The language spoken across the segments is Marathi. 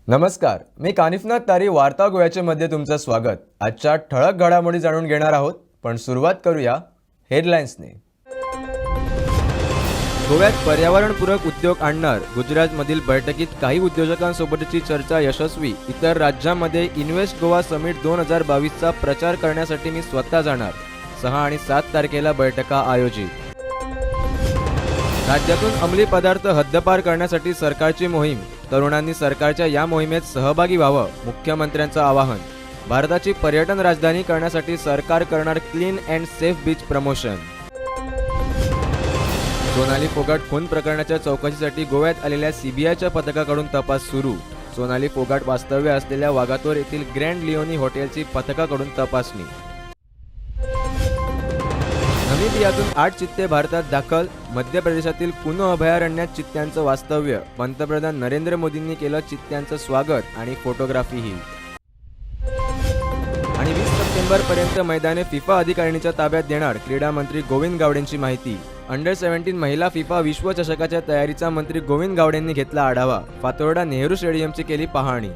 नमस्कार, मी कानिफनाथ तारी वार्ता गोव्याच्या मध्ये तुमचं स्वागत। आजच्या ठळक घडामोडी जाणून घेणार आहोत, पण सुरुवात करूया हेडलाईन्सने। गोव्यात पर्यावरणपूरक उद्योग आणणार, गुजरातमधील बैठकीत काही उद्योजकांसोबतची चर्चा यशस्वी। इतर राज्यांमध्ये इन्व्हेस्ट गोवा समिट 2022चा प्रचार करण्यासाठी मी स्वतः जाणार। 6 आणि 7 तारखेला बैठका आयोजित। राज्यातून अंमली पदार्थ हद्दपार करण्यासाठी सरकारची मोहीम, तरुणांनी सरकारच्या या मोहिमेत सहभागी व्हावं, मुख्यमंत्र्यांचं आवाहन। भारताची पर्यटन राजधानी करण्यासाठी सरकार करणार clean and safe beach promotion. Sonali Phogat खून प्रकरणाच्या चौकशीसाठी गोव्यात आलेल्या सीबीआयच्या पथकाकडून तपास सुरू। सोनाली फोगाट वास्तव्य असलेल्या वागातोर येथील ग्रँड लिओनी हॉटेलची पथकाकडून तपासणी। नमिबियातून 8 चित्ते भारतात दाखल, मध्य प्रदेशातील कुनो अभयारण्यात चित्त्यांचं वास्तव्य। पंतप्रधान नरेंद्र मोदींनी केलं चित्त्यांचं स्वागत आणि फोटोग्राफीही। आणि 20 सप्टेंबरपर्यंत मैदाने फिफा अधिकारिणीच्या ताब्यात देणार, क्रीडा मंत्री गोविंद गावडेंची माहिती। अंडर 17 महिला फिफा विश्वचषकाच्या तयारीचा मंत्री गोविंद गावडेंनी घेतला आढावा। फातोर्डा नेहरू स्टेडियमची केली पाहणी।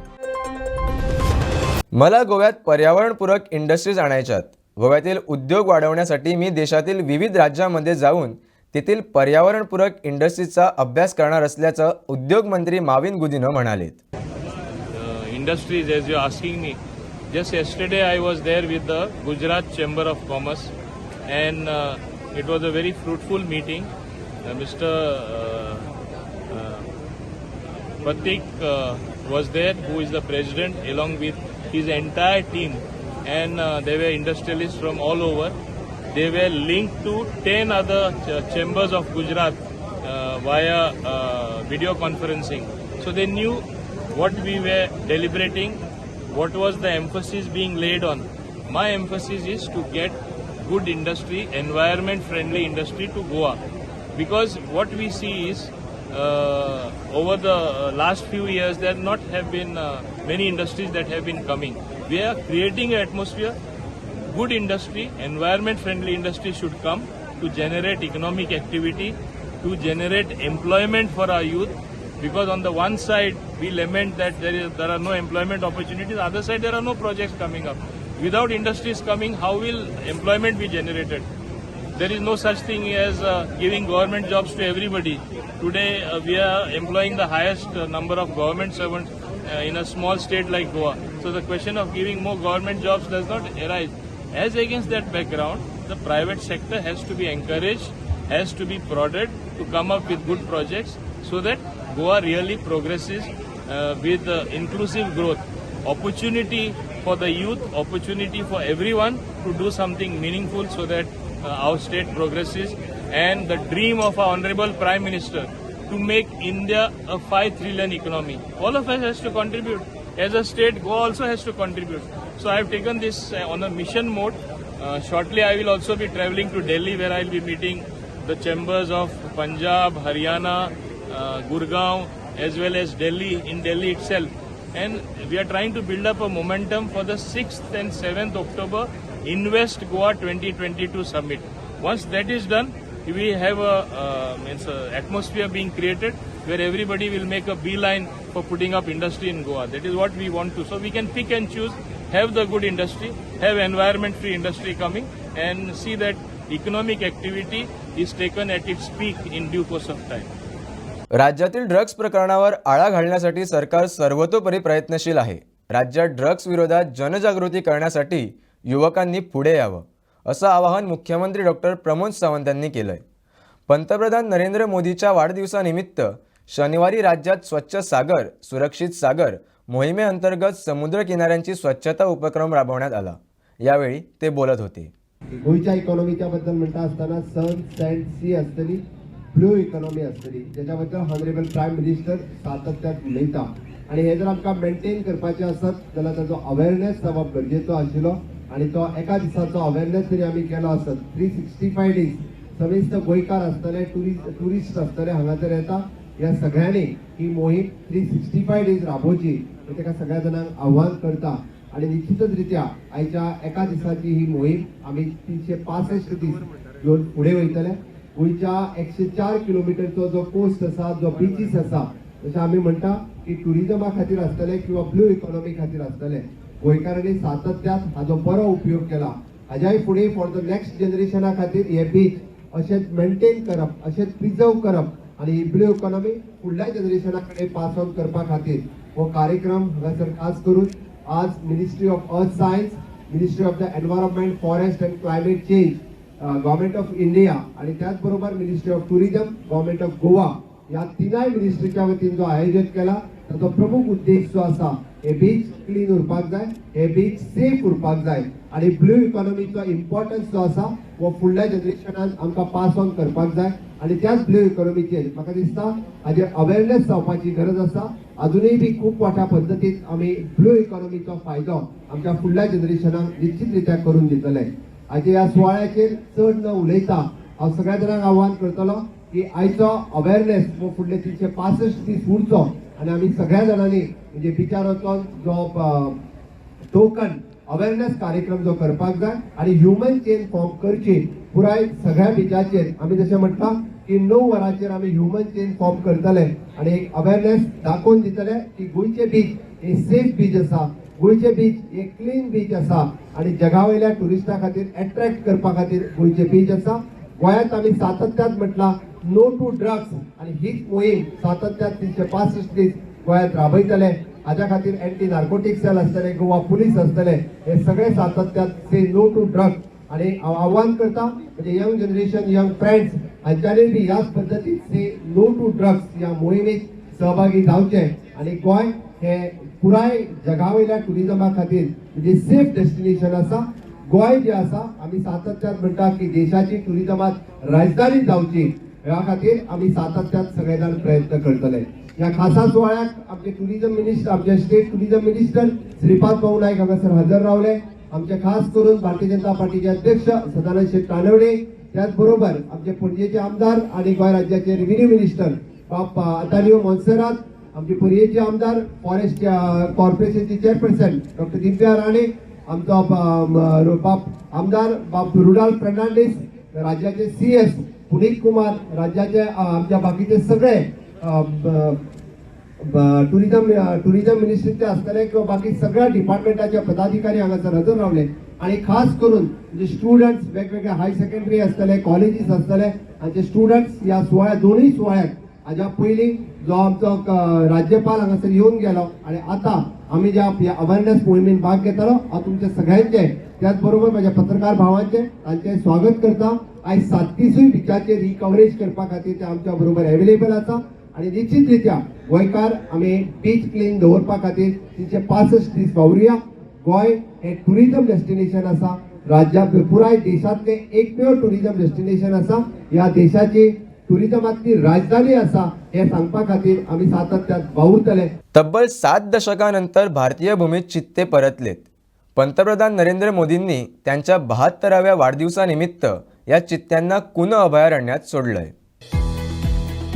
मला गोव्यात पर्यावरणपूरक इंडस्ट्रीज आणायच्यात। गोव्यातील उद्योग वाढवण्यासाठी मी देशातील विविध राज्यांमध्ये जाऊन तेथील पर्यावरणपूरक इंडस्ट्रीजचा अभ्यास करणार असल्याचं उद्योग मंत्री माविन गुदिनो म्हणालेत। Industries, as you're asking me, just yesterday I was there with the Gujarat Chamber of Commerce, and it was a very fruitful meeting. Mr. Pratik was there, who is the president, along with his entire team. And they were industrialists from all over. They were linked to 10 other chambers of Gujarat via video conferencing. So they knew what we were deliberating, what was the emphasis being laid on. My emphasis is to get good industry, environment friendly industry to Goa. Because what we see is over the last few years there not have been many industries that have been coming. We are creating an atmosphere. Good industry, environment friendly industry should come to generate economic activity, to generate employment for our youth. Because on the one side we lament that there are no employment opportunities, other side there are no projects coming up. Without industries coming, how will employment be generated? There is no such thing as giving government jobs to everybody. Today we are employing the highest number of government servants in a small state like Goa. So the question of giving more government jobs does not arise. As against that background, the private sector has to be encouraged, has to be prodded to come up with good projects so that Goa really progresses with inclusive growth. Opportunity for the youth, opportunity for everyone to do something meaningful so that our state progresses. And the dream of our Honorable Prime Minister to make India a 5 trillion economy. All of us has to contribute. As a state, Goa also has to contribute. So I have taken this on a mission mode. Shortly I will also be travelling to Delhi, where I will be meeting the chambers of Punjab, Haryana, Gurgaon, as well as Delhi, in Delhi itself. And we are trying to build up a momentum for the 6th and 7th October Invest Goa 2022 summit. Once that is done, we have a atmosphere being created where everybody will make a beeline for putting up industry in Goa. That is what we want to. So we can pick and choose, have the good industry, have environment-free industry coming, and see that economic activity is taken at its peak in due course of time. राज्यातील ड्रग्ज प्रकरणावर आळा घालण्यासाठी सरकार सर्वतोपरी प्रयत्नशील आहे। राज्यात ड्रग्ज विरोधात जनजागृती करण्यासाठी युवकांनी पुढे यावं, असं आवाहन मुख्यमंत्री डॉक्टर प्रमोद सावंत यांनी केलंय। पंतप्रधान नरेंद्र मोदीच्या वाढदिवसानिमित्त शनिवारी राज्यात स्वच्छ सागर सुरक्षित सागर मोहिमेअंतर्गत समुद्र किनाऱ्यांची स्वच्छता उपक्रम राबवण्यात आला। यावेळी ते बोलत होते। गोयच्या इकॉनॉमीच्या बद्दल म्हणता असताना सन सँड सी असतली, ब्लू इकॉनॉमी असतली, त्याच्याबद्दल हॉनरेबल प्रायम मिनिस्टर सातत्यात उलयता। आणि हे जर आमकां मेंटेन करपाचें आसत जाल्यार ताचो अवेअरनेस जावप गरजेचो आशिल्लो। आणि तो एका दिसाचो अवेअरनेस जरी आमी केलो आसत, 365 डेज समेस्त गोंयकार आसतले, टुरिस्ट आसतले, हांगासर येता, ह्या सगळ्यांनी ही मोहीम 365 डेज राबोवची ताका सगळ्या जाणांक आव्हान करता। आणि निश्चितच रित्या आयच्या एका दिसाची ही मोहीम आमी 365 दीस घेवन फुडें वयतले। गोंयच्या 104 किलोमिटरचो जो कोस्ट आसा, जो बीचीस आसा, जशें आमी म्हणटा की टुरिजमा खातीर आसतले किंवा ब्लू इकॉनॉमी खातीर आसतले, गोंयकारांनी सातत्यान हाजो बरो उपयोग केला. हाज्याय फुडें फॉर द नेक्स्ट जनरेशना खातीर हे बीच अशेंच मेंटेन करप, अशेंच प्रिजर्व करप आनी ही ब्लू इकॉनॉमी फुडल्या जनरेशना कडेन पास ऑन करपा खातीर हो कार्यक्रम हांगासर खास करून आज ministry of earth science, ministry of the environment, forest and climate change, government of India आणि त्याच बरोबर ministry of tourism, government of Goa या तिनाय मिनिस्ट्रीच्या वतीन जो आयोजित केला ताचो प्रमुख उद्देश जो आसा हे बीच क्लीन उरपाक जाय, हे बीच सेफ उरपाक जाय आणि ब्लू इकॉनॉमीचो इम्पॉर्टन्स जो आसा वो फुडल्या जनरेशनान आमकां पास ऑन करपाक जाय आणि त्याच ब्लू इकॉनॉमीचेर म्हाका दिसता हाजेर अवेरनेस जावपाची गरज आसा. अजूनही बी खूप मोठ्या पद्दतीन आमी ब्लू इकॉनॉमीचो फायदो आमच्या फुडल्या जनरेशनाक निश्चितरित्या करून दितले. हाजे ह्या सुवाळ्याचेर चड न उलयता हांव सगळ्या जाणांक आव्हान करतलो की आयचो अवेरनेस वो फुडले 365 दीस उरचो आणि आमी सगळ्या जाणांनी म्हणजे बिचार वचून जो टोकन अवेरनेस कार्यक्रम जो करपाक जाय आणि ह्युमन चेन फॉर्म करची पुराय सगळ्या बिचाचेर. आमी जशें म्हटलां की 9 वरांचेर आमी ह्युमन चेन फॉर्म करतले आणि एक अवेरनेस दाखोवन दितले की गोंयचे बीच हे सेफ बीच आसा, गोंयचे बीच हे क्लीन बीच आसा आणि जगावयल्या टुरिस्टां खातीर अट्रॅक्ट करपा खातीर गोंयचे बीच आसा. गोंयांत आमी सातत्यान म्हटलां नो टू ड्रग्स आणि हीच मोहीम सातत्यान 365 दीस गोंयांत राबयतले. हाज्या खातीर एंटी नार्कोटिक्स सेल आसतले, गोवा पुलीस आसतले, हे सगळे सातत्यान से नो टू ड्रग्स आणि हांव आव्हान करता म्हणजे यंग जनरेशन, यंग फ्रेंड्स हांच्यानी बी ह्याच पद्दतीन से नो टू ड्रग्स ह्या मोहिमेक सहभागी जावचे आणि गोंय हे पुराय जगावयल्या टुरिजमा खातीर म्हणजे सेफ डेस्टिनेशन आसा. गोंय जे आसा आमी सातत्यान म्हणटा की देशाची टुरिजमात राजधानी जावची, ह्या खातीर आमी सातत्यान सगळे जाण प्रयत्न करतले. या खासा सुवाळ्याक आमचे टुरिजम मिनिस्टर, आमचे स्टेट टुरिजम मिनिस्टर श्रीपाद भाऊ नायक हांगासर हजर रावले. आमचे खास करून भारतीय जनता पार्टीचे अध्यक्ष सदानंद शेट कानवडे, त्याच बरोबर आमचे पणजेचे आमदार आणि गोंय राज्याचे रेव्हेन्यू मिनिस्टर बाप आतालियो मोन्सेरात, आमचे पर्येचे आमदार, फॉरेस्ट कॉर्पोरेशनचे चेअरपर्सन डॉक्टर दिव्या राणे, आमचो बाप आमदार बाप रुडाल्फ फर्नांडीस, राज्याचे CS पुनीत कुमार, राज्याचे आमच्या बाकीचे सगळे टुरिझम मिनिस्ट्रीचे असतले किंवा बाकी सगळ्या डिपार्टमेंटाचे पदाधिकारी हांगासर हजर रावले आणि खास करून म्हणजे स्टुडंट्स वेगवेगळे हाय सेकंडरी असतले, कॉलेजीस असतले हांचे स्टुडंट्स या सुवाळ्या दोनूय सुवाळ्याक हाज्या पयलीं जो आमचो राज्यपाल हांगासर येवन गेलो आणि आता आमी ज्या अवेरनेस मोहिमेन भाग घेतलो हांव तुमच्या सगळ्यांचे त्याच बरोबर माझ्या पत्रकार भावांचे तांचे स्वागत करता. आयज 37 बिचाचेर ही कव्हरेज करपा खातीर ते आमच्या बरोबर अवेलेबल आसा आणि निश्चितरित्या गोंयकार आमी बीच क्लीन दवरपा खातीर 365 दीस वावरुया. गोंय हे टुरिजम डेस्टिनेशन आसा, राज्यात पुराय देशातले एकमेव टुरिजम डेस्टिनेशन आसा, ह्या देशाची टुरिजमातली राजधानी आसा हे सांगपा खातीर आमी सातत्यान वावुरतले. तब्बल 7 दशकांनंतर भारतीय भूमीत चित्ते परतलेत. पंतप्रधान नरेंद्र मोदींनी त्यांच्या 72व्या वाढदिवसानिमित्त या चित्त्यांना कुन अभयारण्यात सोडलंय.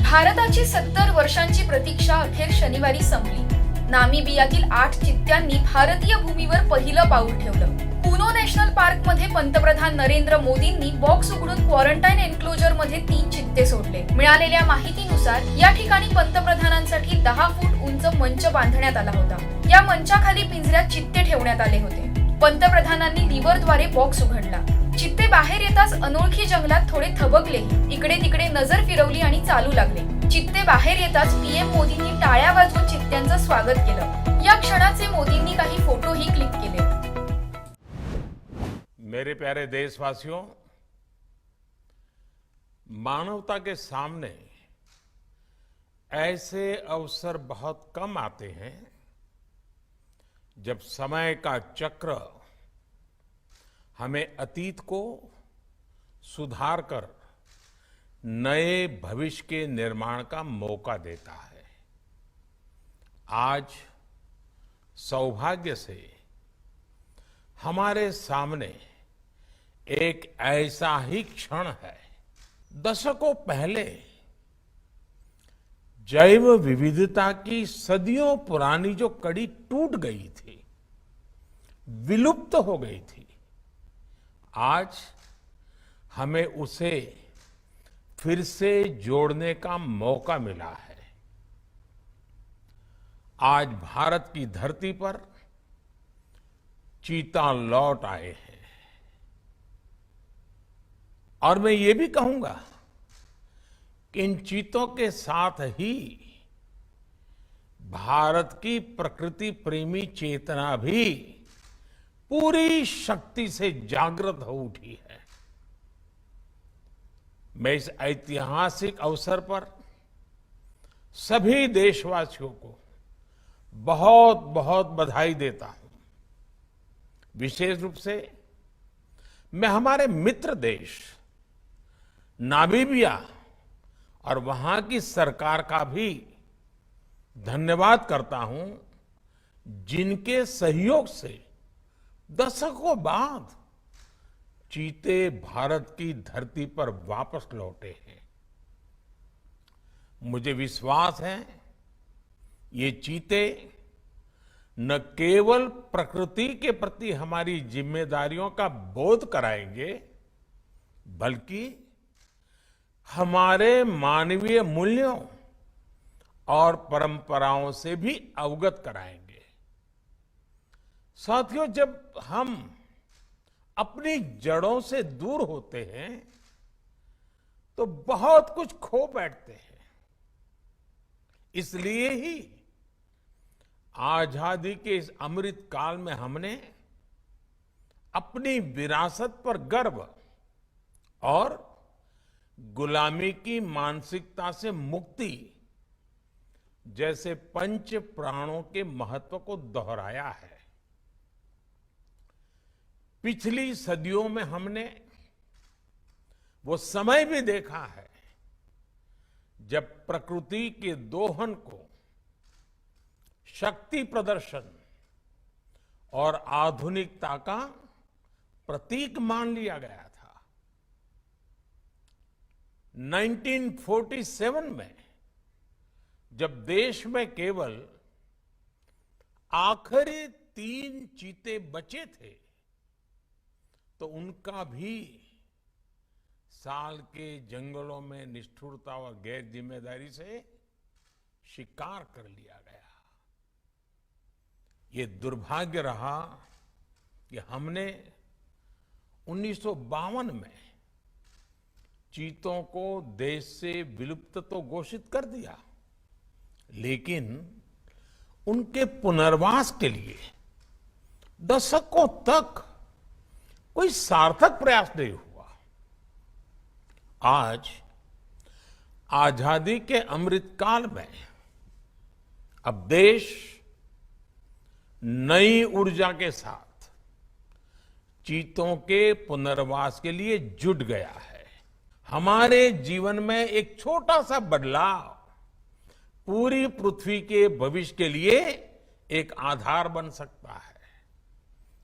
भारताची 70 वर्षांची प्रतीक्षा अखेर शनिवारी संपली. नामिबियातील 8 चित्त्यांनी भारतीय भूमीवर पहिलं पाऊल ठेवलं. पुनो नॅशनल पार्क मध्ये पंतप्रधान नरेंद्र मोदींनी बॉक्स उघडून क्वारंटाईन एन्क्लोजर मध्ये 3 चित्ते सोडले. मिळालेल्या माहितीनुसार या ठिकाणी पंतप्रधानांसाठी 10 फूट उंच मंच बांधण्यात आला होता. या मंचाखाली पिंजऱ्यात चित्ते ठेवण्यात आले होते. पंतप्रधानांनी लिव्हरद्वारे बॉक्स उघडला. चित्ते बाहेर येताच अनोळखी जंगलात थोडे थबकले, इकडे तिकडे नजर फिरवली आणि चालू लागले. चित्ते बाहेर येताच PM मोदींनी टाळ्या वाजवून चित्त्यांचं स्वागत केलं. या क्षणाचे मोदींनी काही फोटोही क्लिक केले. मेरे प्यारे देशवासियों, मानवता के सामने ऐसे अवसर बहुत कम आते हैं जब समय का चक्र हमें अतीत को सुधार कर नए भविष्य के निर्माण का मौका देता है. आज सौभाग्य से हमारे सामने एक ऐसा ही क्षण है. दशकों पहले जैव विविधता की सदियों पुरानी जो कड़ी टूट गई थी, विलुप्त हो गई थी, आज हमें उसे फिर से जोड़ने का मौका मिला है. आज भारत की धरती पर चीता लौट आए हैं। और मैं ये भी कहूंगा कि इन चीतों के साथ ही भारत की प्रकृति प्रेमी चेतना भी पूरी शक्ति से जागृत हो उठी है। मैं इस ऐतिहासिक अवसर पर सभी देशवासियों को बहुत बहुत बधाई देता हूं। विशेष रूप से मैं हमारे मित्र देश नामीबिया और वहां की सरकार का भी धन्यवाद करता हूं, जिनके सहयोग से दशकों बाद चीते भारत की धरती पर वापस लौटे हैं। मुझे विश्वास है ये चीते न केवल प्रकृति के प्रति हमारी जिम्मेदारियों का बोध कराएंगे, बल्कि हमारे मानवीय मूल्यों और परंपराओं से भी अवगत कराएंगे। साथियों, जब हम अपनी जड़ों से दूर होते हैं तो बहुत कुछ खो बैठते हैं। इसलिए ही आजादी के इस अमृत काल में हमने अपनी विरासत पर गर्व और गुलामी की मानसिकता से मुक्ति जैसे पंच प्राणों के महत्व को दोहराया है। पिछली सदियों में हमने वो समय भी देखा है जब प्रकृति के दोहन को शक्ति प्रदर्शन और आधुनिकता का प्रतीक मान लिया गया था। 1947 में जब देश में केवल आखिरी 3 चीते बचे थे तो उनका भी साल के जंगलों में निष्ठुरता और गैर जिम्मेदारी से शिकार कर लिया गया। ये दुर्भाग्य रहा कि हमने 1952 में चीतों को देश से विलुप्त तो घोषित कर दिया, लेकिन उनके पुनर्वास के लिए दशकों तक कोई सार्थक प्रयास नहीं हुआ। आज आजादी के अमृत काल में अब देश नई ऊर्जा के साथ चीतों के पुनर्वास के लिए जुट गया है। हमारे जीवन में एक छोटा सा बदलाव पूरी पृथ्वी के भविष्य के लिए एक आधार बन सकता है।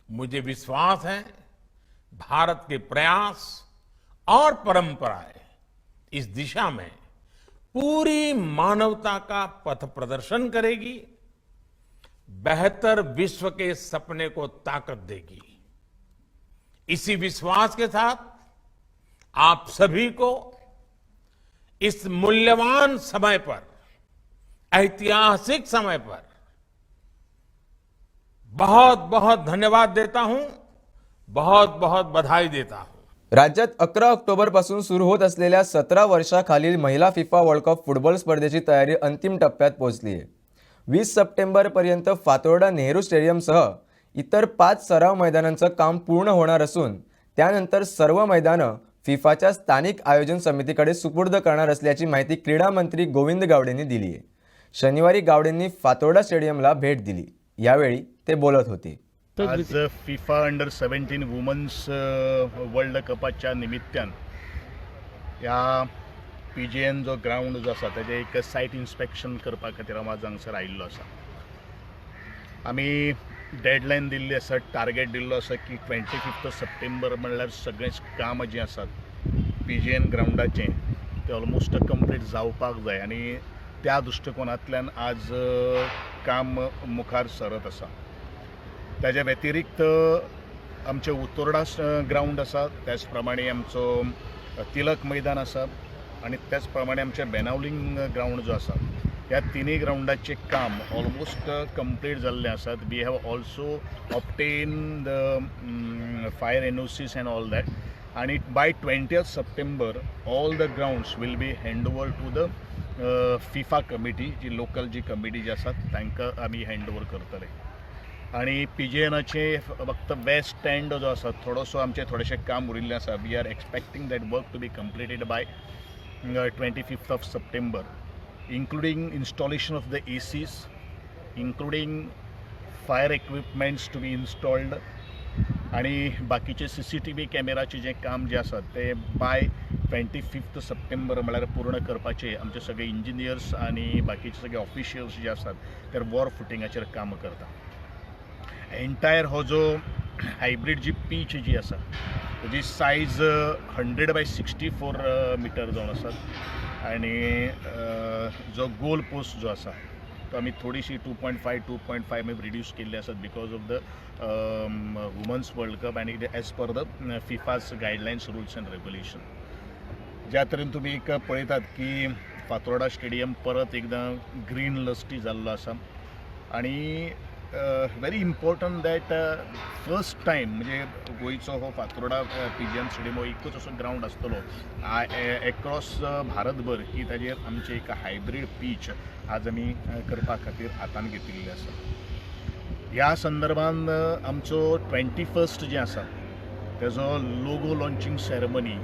मुझे विश्वास है भारत के प्रयास और परंपराएं इस दिशा में पूरी मानवता का पथ प्रदर्शन करेगी, बेहतर विश्व के सपने को ताकत देगी। इसी विश्वास के साथ आप सभी को इस मूल्यवान समय पर, ऐतिहासिक समय पर बहुत बहुत धन्यवाद देता हूं, बहुत बहुत बधाई देता हूं। राज्यात 11 ऑक्टोबरपासून सुरू होत असलेल्या 17 वर्षाखालील महिला फिफा वर्ल्ड कप फुटबॉल स्पर्धेची तयारी अंतिम टप्प्यात पोहोचली आहे। 20 सप्टेंबरपर्यंत फातोर्डा नेहरू स्टेडियमसह इतर 5 सराव मैदानांचं काम पूर्ण होणार असून त्यानंतर सर्व मैदानं फिफाच्या स्थानिक आयोजन समितीकडे सुपूर्द करणार असल्याची माहिती क्रीडा मंत्री गोविंद गावडेंनी दिली आहे। शनिवारी गावडेंनी फातोर्डा स्टेडियमला भेट दिली, यावेळी ते बोलत होते। आज फिफा अंडर 17 वुमन्स वर्ल्ड कपाच्या निमित्तान ह्या PGN जो ग्राउंड जो आसा ताजे एक सायट इन्स्पेक्शन करपा खातीर हांव आज हांगसर आयिल्लो आसा। आमी डेडलायन दिल्ली आसा, टार्गेट दिल्लो आसा की 25 सप्टेंबर म्हणल्यार सगळेंच काम जें आसात PGN ग्राउंडाचें तें ऑलमोस्ट कंप्लीट जावपाक जाय आनी त्या दृश्टिकोनांतल्यान आज काम मुखार सरत आसा। ताज्या व्यतिरिक्त आमचे उत्तोर्डा ग्राउंड आसा, त्याच प्रमाणे आमचो तिलक मैदान आसा आनी त्याच प्रमाणे आमचे बेनावलीम ग्राउंड जो आसा ह्या तिनूय ग्राउंडाचे काम ऑलमोस्ट कंप्लीट जाल्लें आसात. We have also obtain the fire NOCs and all that. आणि by 20th September all the grounds will be hand over to the FIFA committee, जी लोकल जी कमिटी जी आसात तांकां आमी हँड ओवर करतले. आणि PGNचे फक्त वेस्ट स्टँड जो आसा थोडोसो आमचे थोडेशें काम उरिल्लें आसा. We are expecting that work to be completed by 25th September, including installation of the ACs, including fire equipments to be installed, आणि बाकीचे CCTV कॅमेराचे जे काम जे आसा ते बाय 25th September म्हळ्यार पूर्ण करपाचे आमचे सगळे इंजिनियर्स आणि बाकीचे सगळे ऑफिशियल्स जे आसात ते वॉर फुटिंगाचेर काम करता. एंटायर हो जो हायब्रीड जी पीच जी आसा ताजी सायज 100 by 64 मिटर जावन आसात. आणि जो गोल पोस्ट जो आसा तो आमी थोडीशी 2.5 आमी रिड्यूस केल्ली आसात because of the women's world cup आनी as per the FIFA's guidelines rules and regulation. ज्या तरेन तुमी एक पळयतात की फातोर्डा स्टेडियम परत एकदां ग्रीन लस्टी जाल्लो आसा. आणि very important that first time म्हणजे गोंयचो हो फातोर्डा PGN स्टेडियम हो एकूच असो ग्राउंड आसतलो एक्रॉस भारतभर की ताजेर आमचे एक हायब्रीड पीच आज आमी करपा खातीर हातान घेतिल्ली आसा. ह्या संदर्भान आमचो 21st जे आसा तेजो लोगो लॉन्चिंग सेरेमनी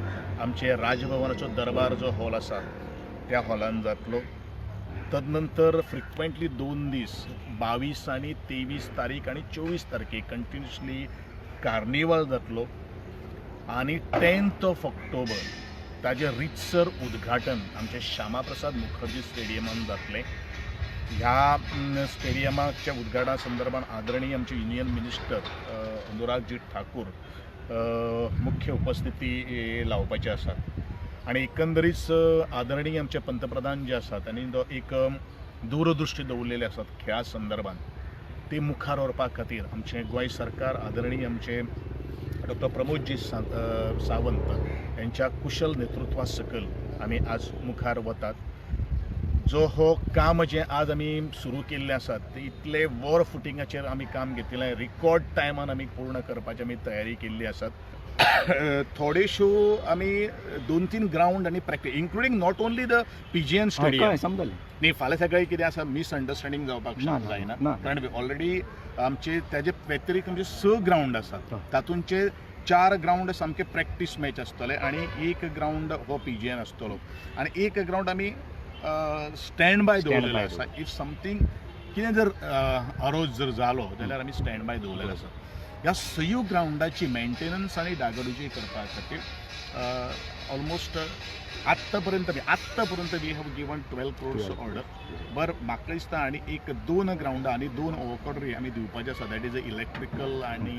आमचे राजभवनाचो दरबार जो हॉल आसा त्या हॉलान जातलो. तदनंतर फ्रिक्वेंटली 2 दीस 22 आणि 23 तारीख आणि 24 तारखेक कंटिन्युअसली कार्निवल जातलो. आणि 10th of October ताजें रितसर उद्घाटन आमचे श्यामाप्रसाद मुखर्जी स्टेडियमान जातलें. ह्या स्टेडियमाच्या उद्घाटना संदर्भात आदरणीय आमचे युनियन मिनिस्टर अनुरागजी ठाकूर मुख्य उपस्थिती लावपाचे आसात. आणि एकंदरीत आदरणीय आमचे पंतप्रधान जे आसात आनी एक दूरदृश्टी दवरलेले आसात खेळा संदर्भात ते मुखार व्हरपा खातीर आमचे गोंय सरकार आदरणीय आमचे डॉ. प्रमोदजी सावंत यांच्या कुशल नेतृत्वा सकल आमी आज मुखार वतात. जो हो काम जे आज आमी सुरू केल्ले आसात ते इतले वॉर फुटिंगाचेर आमी काम घेतिल्लें. रिकॉर्ड टायमान आमी पूर्ण करपाची आमी तयारी केल्ली आसात. थोड्योश्यो आमी 2-3 ग्राउंड आनी practice including not only the PGN stadium न्ही फाल्यां सकाळी कितें आसा मिसअंडरस्टँडींग जावपाक जायना. कारण ऑलरेडी आमचे तेजे व्यतिरिक्त आमचे 6 ग्राउंड आसात. तातूंचे 4 ग्राउंड सामके प्रॅक्टीस मॅच आसतले आणि 1 ग्राउंड हो PGN आसतलो आणि 1 ग्राउंड आमी स्टँड बाय दवरलेलो आसा. इफ समथींग कितें जर अरोज जर जालो जाल्यार आमी स्टँड बाय दवरलेलो आसा. ह्या 6 ग्राउंडाची मेंटेनन्स आणि डागडुजी करपा खातीर ऑलमोस्ट आत्तापर्यंत we have given 12 crores order. बरं म्हाका दिसता आनी 1-2 ग्राउंडां आनी 2 ओवरकॉर्डरी आमी दिवपाचे आसा. दॅट इज इलेक्ट्रिकल आनी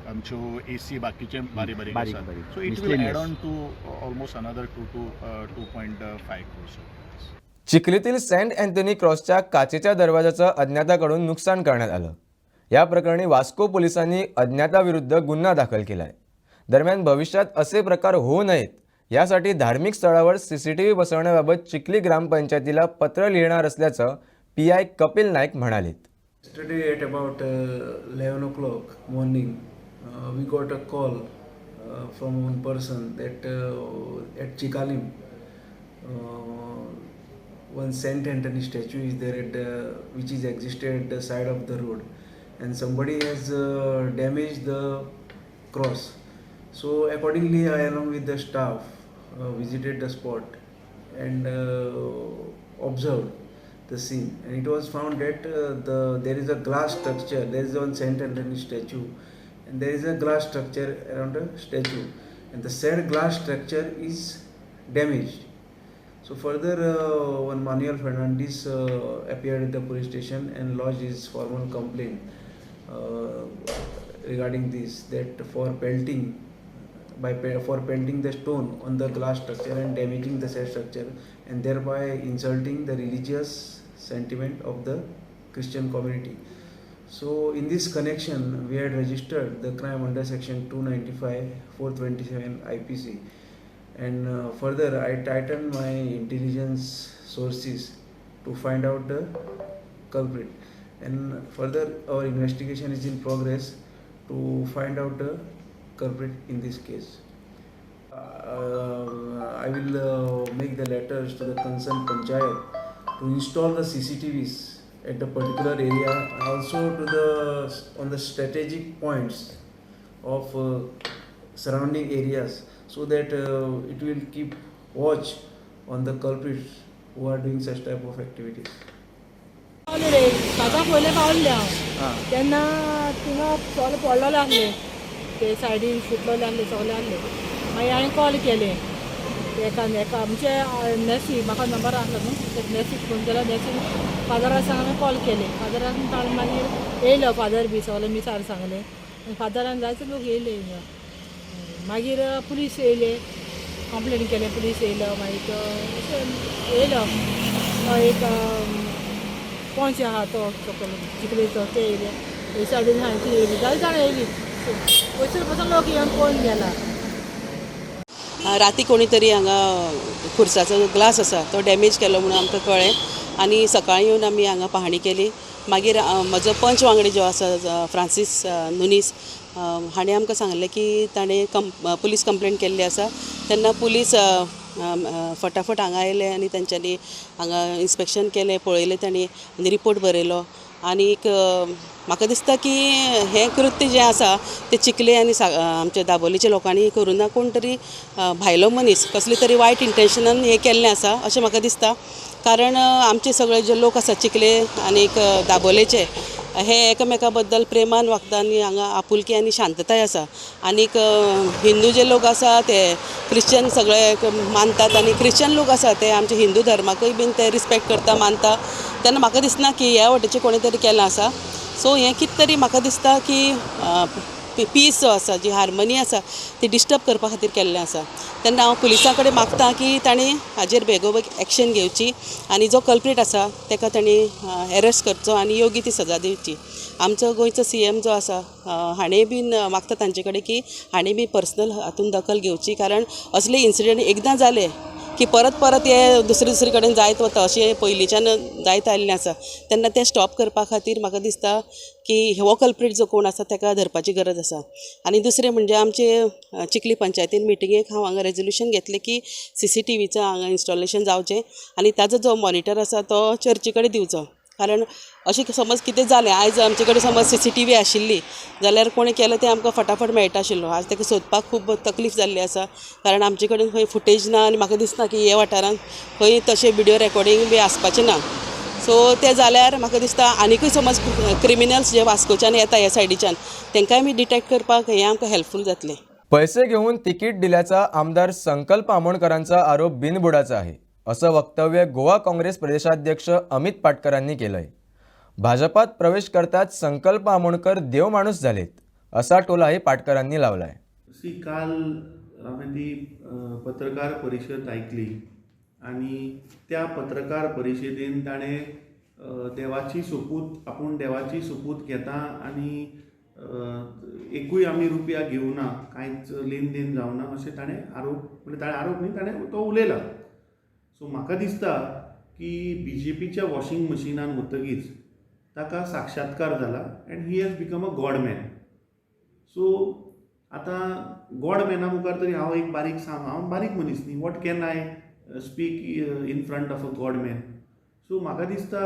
आमच्यो AC बाकीचे बारीक आसात. So it will add on to almost another 2.5 crores. चिखलीतील सेंट अँथनी क्रॉसच्या काचेच्या दरवाजाचं अज्ञाताकडून नुकसान करण्यात आलं. या प्रकरणी वास्को पोलिसांनी अज्ञाताविरुद्ध गुन्हा दाखल केलाय. दरम्यान भविष्यात असे प्रकार होऊ नयेत यासाठी धार्मिक स्थळावर CCTV बसवण्याबाबत चिखली ग्रामपंचायतीला पत्र लिहिणार असल्याचं PI कपिल नाईक म्हणालेत. Yesterday at about 11 o'clock morning, we got a call from one person that at Chikalim, one Saint Anthony statue is there which is existed at the side of the road, and somebody has damaged the cross. So accordingly, I along with the staff visited the spot and observed the scene, and it was found that there is a glass structure. There is one Saint Anthony statue, and there is a glass structure around the statue, and the said glass structure is damaged. So further, one Manuel Fernandez appeared at the police station and lodged his formal complaint regarding this, that for pelting the stone on the glass structure and damaging the said structure and thereby insulting the religious sentiment of the Christian community. So in this connection, we had registered the crime under section 295, 427 IPC, and further I tightened my intelligence sources to find out the culprit, and further our investigation is in progress to find out the culprit in this case. I will make the letters to the concerned panchayat to install the CCTVs at the particular area, and also to the on the strategic points of surrounding areas, so that it will keep watch on the culprits who are doing such type of activities. पावले रे साताक पयलें पावल्लें हांव तेन्ना थिंगा सगळे पडलेले आसले ते सायडीन फुटलेले आसले सगळे आसले मागीर हांवें कॉल केलें एका आमचे नॅसी म्हाका नंबर आसलो न्हू ते नॅसीक फोन केलो नॅसीक फादराक सांग हांवें कॉल केलें फादराक ताणें मागीर येयलो फादर बी सगळे मिसार सांगलें फादरान जायते लोक येयले हिंगा मागीर पुलीस येयले कंप्लेन केलें पुलीस येयलो मागीर तो येयलो एक कोणशे आहा तो सकयल चिकलेचो ते येयले हे सायडीन हांवें ती येयली जायत जाणां येयली वयसर पासून लोक येवन पळोवन गेला. राती कोणी तरी हांगा खुर्साचो ग्लास आसा तो डॅमेज केलो म्हणून आमकां कळ्ळें आनी सकाळीं येवन आमी हांगा पाहणी केली. मागीर म्हजो पंच वांगडी जो आसा फ्रांसीस नुनीस हाणें आमकां सांगलें की ताणें पुलीस कंप्लेंट केल्ली आसा तेन्ना पुलीस फटाफट हांगा आयले आनी तांच्यांनी हांगा इन्स्पेक्शन केलें पळयलें तांणी आनी रिपोर्ट बरयलो आनीक म्हाका दिसता की हें कृत्य जें आसा तें चिखले आनी आमच्या दाबोलीच्या लोकांनी करूं ना कोण तरी भायलो मनीस कसले तरी वायट इंटेंशनान हें केल्लें आसा अशें म्हाका दिसता कारण आमचे सगळे जे लोक आसा चिखले आनीक दाबोलेचे हे एकामेका बद्दल प्रेमान वागता आनी हांगा आपुलकी आनी शांतताय आसा आनीक हिंदू जे लोक आसा ते क्रिश्चन सगळे मानतात आनी क्रिश्चन लोक आसा ते आमचे हिंदू धर्माकूय बीन ते रिस्पेक्ट करता मानता तेन्ना म्हाका दिसना की ह्या वटेचें कोणी तरी केलां आसा सो हें कितें तरी म्हाका दिसता की पीस जो आसा जी हार्मनी आसा ती डिस्टर्ब करपा खातीर केल्लें आसा तेन्ना हांव पुलिसां कडेन मागतां की तांणी हाजेर बेगोबेग एक्शन घेवची आनी जो कल्प्रीट आसा ताका तांणी अरेस्ट करचो आनी योग्य ती सजा दिवची. आमचो गोंयचो CM जो आसा हाणें बीन मागता तांचे कडेन की हाणें बी पर्सनल हातून दखल घेवची कारण असले इन्सिडंट एकदां जाले की परत परत हे दुसरे कडेन जायत वता अशें पयलींच्यान जायत आयिल्लें आसा तेन्ना तें स्टॉप करपा खातीर म्हाका दिसता की हो कल्प्रीट जो कोण आसा ताका धरपाची गरज आसा. आनी दुसरें म्हणजे आमचे चिखली पंचायतीन मिटिंगेक हांव हांगा रेजोल्युशन घेतलें की CCTVचं हांगा इन्स्टॉलेशन जावचें आनी ताजो जो मॉनिटर आसा तो चर्ची कडेन दिवचो कारण अशें समज कितें जालें आयज आमचे कडेन समज CCTV आशिल्ली जाल्यार कोणी केलें तें आमकां फटाफट मेळटा आशिल्लो आज ताका सोदपाक खूब तकलीफ जाल्ली आसा कारण आमचे कडेन खंय फुटेज ना आनी म्हाका दिसना की हे वाठारांत खंय तशें व्हिडिओ रेकॉर्डिंग बी आसपाचें ना सो ते जाल्यार म्हाका दिसता आनीकूय समज क्रिमिनल्स जे वास्कोच्यान येता ह्या सायडीच्यान तांकांय बी डिटेक्ट करपाक हें आमकां हेल्पफूल जातलें. पैसे घेऊन तिकीट दिल्याचा आमदार संकल्प आमोणकरांचा आरोप बिनबुडाचा आहे असं वक्तव्य गोवा काँग्रेस प्रदेशाध्यक्ष अमित पाटकरांनी केलंय. भाजपात प्रवेश करताच संकल्प आमोणकर देव माणूस झालेत असा टोलाही पाटकरांनी लावलाय. काल हांवें ती पत्रकार परिशद आयकली आनी त्या पत्रकार परिशदेन ताणें देवाची सोपूत आपूण देवाची सोपूत घेता आनी एकूय आमी रुपया घेवना कांयच लेन देन जावना अशें ताणें आरोप म्हणजे ताणें आरोप न्ही ताणें तो उलयला. सो म्हाका दिसता की BJPच्या वॉशिंग मशिनान वतगीच ताका साक्षात्कार जाला and he has become a God man. So आतां गॉड मॅना मुखार तरी हांव एक बारीक हांव बारीक मनीस न्ही what can I speak in front of a God man. So म्हाका दिसता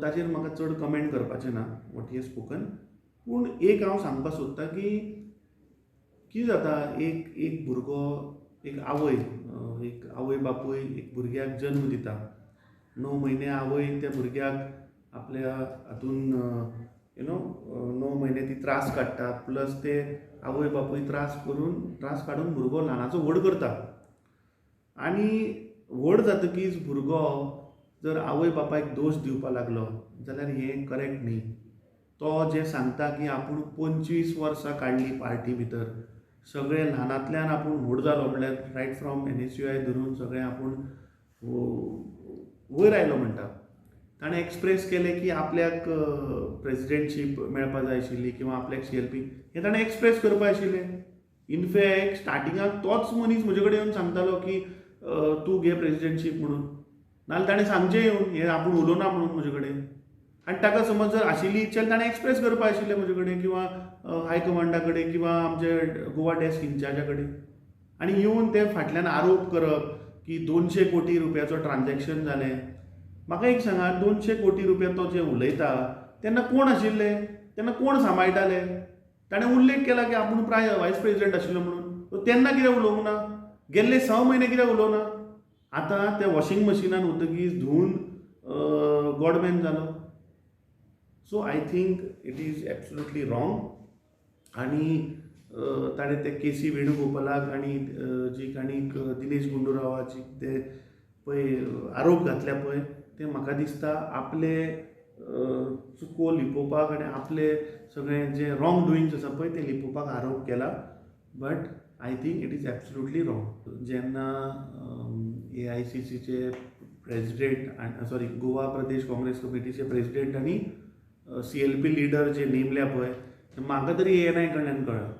ताचेर म्हाका चड कमेंट करपाचें ना वॉट ही हॅज स्पोकन पूण एक हांव सांगपाक सोदतां की कितें जाता एक भुरगो एक आवय बापूय एक भुरग्याक जल्म दिता 9 म्हयने आवय त्या भुरग्याक आपल्या हातून 9 म्हयने ती त्रास काडटा प्लस ते आवय बापूय त्रास काडून भुरगो ल्हानाचो व्हड करता आनी व्हड जातकीच भुरगो जर आवय बापायक दोश दिवपा लागलो जाल्यार हें करेक्ट न्ही. तो जे सांगता की आपूण 25 वर्सां काडली पार्टी भितर सगळे ल्हानांतल्यान आपूण व्हड जालो म्हणल्यार रायट फ्रॉम NSUI धरून सगळें आपूण वयर आयलो म्हणटा. ताणें एक्सप्रेस केलें की आपल्याक प्रेसिडेंटशीप मेळपा जाय आशिल्ली किंवा आपल्याक CLP हें ताणें एक्सप्रेस करपा आशिल्लें. इनफॅक्ट स्टार्टिंगाक तोच मनीस म्हजे कडेन येवन सांगतालो की तूं घे प्रेसिडेंटशीप म्हणून नाल्यार ताणें सांगचें येवन हें आपूण उलोवना म्हणून म्हजे कडेन, आनी ताका समज जर आशिल्ली इच्छा ताणें एक्सप्रेस करपा आशिल्लें म्हजे कडेन किंवा हायकमांडा कडेन किंवा आमचे गोवा डेस्क इन्चार्जा कडेन, आनी येवन ते फाटल्यान आरोप करप की 200 कोटी रुपयाचो ट्रान्जॅक्शन जालें. म्हाका एक सांगात, 200 कोटी रुपया तो जे उलयता तेन्ना कोण आशिल्ले, तेन्ना कोण सांबाळटाले? ताणें उल्लेख केला की आपूण वायस प्रेसिडेंट आशिल्लो म्हणून. तेन्ना कितें उलोवंक ना? गेल्ले 6 म्हयने कितें उलोवना? आतां त्या वॉशिंग मशिनान वतकीच धुवन गॉडमॅन जालो. So I think it is absolutely wrong. आनी ताणें ते केसी वेणुगोपालाक आनी जी आनीक दिनेश गुंडूरावाची ते पळय आरोप घातल्या पळय, ते म्हाका दिसता आपले चुको लिपोवपाक आनी आपले सगळें जे रॉंग डुईंग्स आसा पळय ते लिपोवपाक आरोप केला. But I think it is absolutely wrong. जेन्ना AICCचे प्रेसिडेंट गोवा प्रदेश काँग्रेस कमिटीचे प्रेसिडेंट आनी CLP लिडर जे नेमल्या पळय, म्हाका तरी ANI कडल्यान कळ्ळां.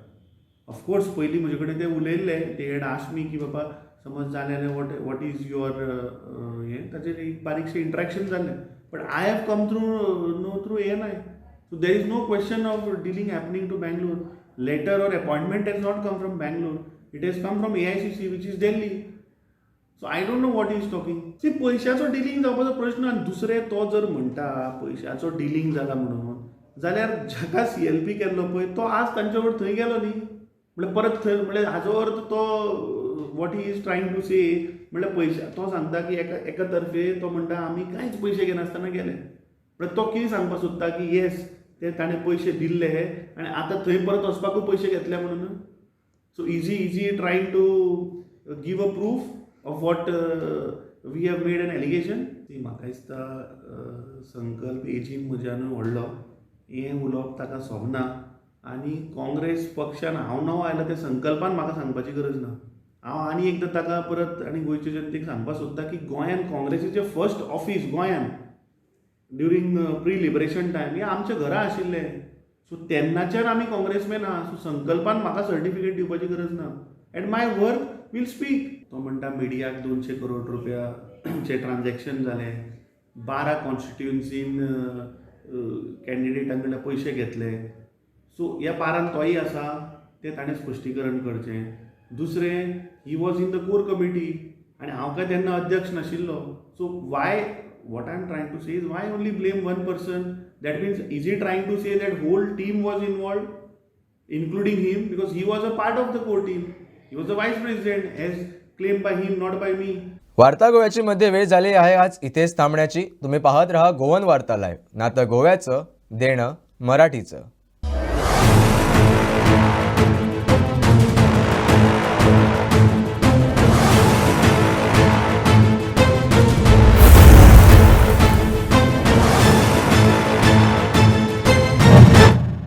ऑफकोर्स पयलीं म्हजे कडेन ते उलयल्ले, ते हॅड आस्क्ड मी की बाबा समज जालें जाल्यार वॉट इज युअर हें, ताचेर एक बारीकशें इंट्रॅक्शन जाल्लें. But I have come through ANI. So there is no question of dealing happening to Bangalore. Letter or appointment has not come from Bangalore, it has come from AICC which is Delhi. So I don't know what is talking. See, पयशाचो डिलिंग जावपाचो प्रश्न. आनी दुसरें, तो जर म्हणटा पयशाचो डिलिंग जाला म्हणून, जाल्यार जाका CLP केल्लो पळय तो आज तांचे वांगडा थंय गेलो न्ही. म्हणल्यार परत थंय, म्हणल्यार हाजो अर्थ तो what he is trying to say, म्हणल्यार पयशा तो सांगता की एका तर्फे तो म्हणटा आमी कांयच पयशे घेनासतना गेले. म्हणल्यार तो कितें सांगपाक सोदता की येस ते ताणें पयशे दिल्ले आनी आतां थंय परत वचपाकूय पयशे घेतले म्हणून. So easy trying to give a proof of what we have made an allegation. ती म्हाका दिसता संकल्प एजीन म्हज्यानूय व्हडलो, हें उलोवप ताका सोबना. आनी काँग्रेस पक्षान हांव नवो आयला ते संकल्पान म्हाका सांगपाची गरज ना. हांव आनी एकदां ताका परत आनी गोंयचे जनतेक सांगपाक सोदता की गोंयान काँग्रेसीचें फर्स्ट ऑफीस गोंयान ड्युरींग प्री लिबरेशन टायम हें आमच्या घरा आशिल्लें. सो तेन्नाच्यान आमी काँग्रेसमॅन आहा. सो संकल्पान म्हाका सर्टिफिकेट दिवपाची गरज ना. And my work will speak. तो म्हणटा मिडियाक 200 करोड रुपयाचें ट्रान्जॅक्शन जालें, 12 कॉन्स्टिट्युएन्सीन कॅन्डिडेटां कडल्यान पयशे घेतले. सो ह्या पारान तोय आसा, तें ताणें स्पश्टीकरण करचें. दुसरें, he was in the core committee आनी हांव काय तेन्ना अध्यक्ष नाशिल्लो. So why, what I am trying to say is why only blame one person? That means is he trying to say that whole team was involve including him, because he was a part of the core team. He was the vice president as claimed by him, not by me. वार्ता गोव्याची मध्ये वेळ झाली आहे आज इथेच थांबण्याची. तुम्ही पाहत रहा गोवन वार्ता लाईव्ह. नातं गोव्याचं, देणं मराठीचं.